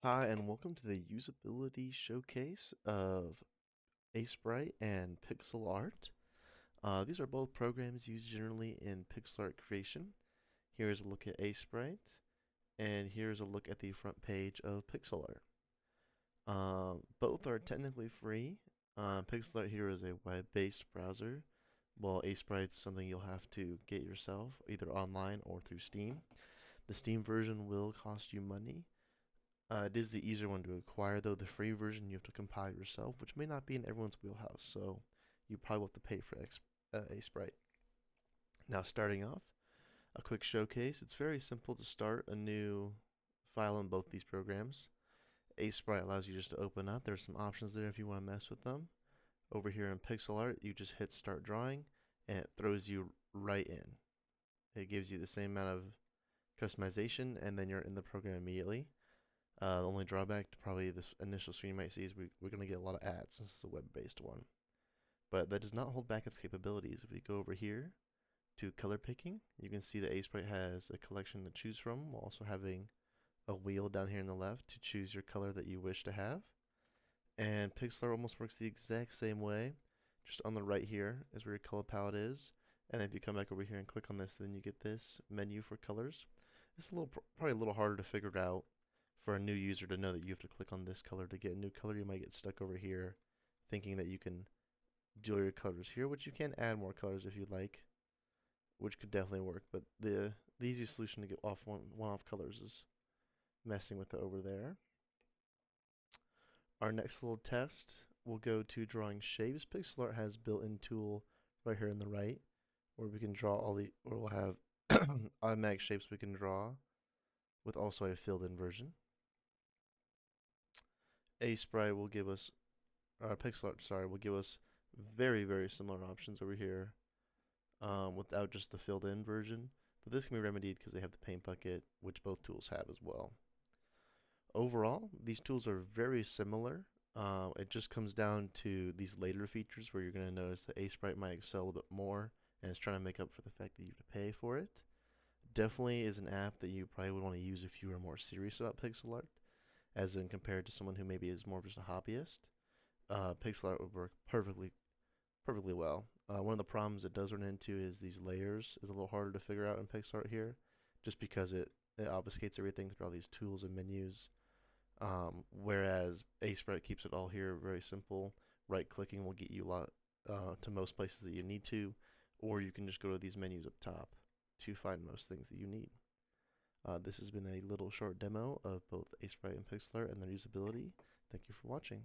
Hi, and welcome to the usability showcase of Sprite and pixel art. These are both programs used generally in pixel art creation. Here's a look at Sprite, and here's a look at the front page of pixel art. Both are technically free. Pixel art here is a web-based browser, while Sprite's something you'll have to get yourself, either online or through Steam. The Steam version will cost you money. It is the easier one to acquire, though the free version you have to compile yourself, which may not be in everyone's wheelhouse, so you probably will have to pay for a sprite. Now, starting off, a quick showcase. It's very simple to start a new file in both these programs. A sprite allows you just to open up. There's some options there if you want to mess with them. Over here in pixel art, you just hit start drawing, and it throws you right in. It gives you the same amount of customization, and then you're in the program immediately. The only drawback to probably this initial screen you might see is we're going to get a lot of ads since it's a web-based one. But that does not hold back its capabilities. If we go over here to color picking, you can see that Sprite has a collection to choose from, while also having a wheel down here on the left to choose your color that you wish to have. And Pixlr almost works the exact same way. Just on the right here is where your color palette is. And then if you come back over here and click on this, then you get this menu for colors. It's probably a little harder to figure out for a new user to know that you have to click on this color to get a new color. You might get stuck over here thinking that you can do your colors here, which you can add more colors if you'd like, which could definitely work. But the easiest solution to get off one-off colors is messing with it over there. Our next little test will go to drawing shapes. Pixel Art has built-in tool right here on the right where we can draw or we'll have automatic shapes we can draw with also a filled-in version. Sprite will give us Pixel art, sorry, will give us very similar options over here without just the filled-in version. But this can be remedied because they have the paint bucket, which both tools have as well. Overall, these tools are very similar. It just comes down to these later features where you're going to notice that Sprite might excel a little bit more and it's trying to make up for the fact that you have to pay for it. Definitely is an app that you probably would want to use if you are more serious about pixel art, as in compared to someone who maybe is more of just a hobbyist. Pixel art would work perfectly well. One of the problems it does run into is these layers is a little harder to figure out in PixArt here, just because it obfuscates everything through all these tools and menus. Whereas Sprite keeps it all here very simple. Right clicking will get you a lot to most places that you need to, or you can just go to these menus up top to find most things that you need. This has been a little short demo of both Sprite and Pixlr and their usability. Thank you for watching.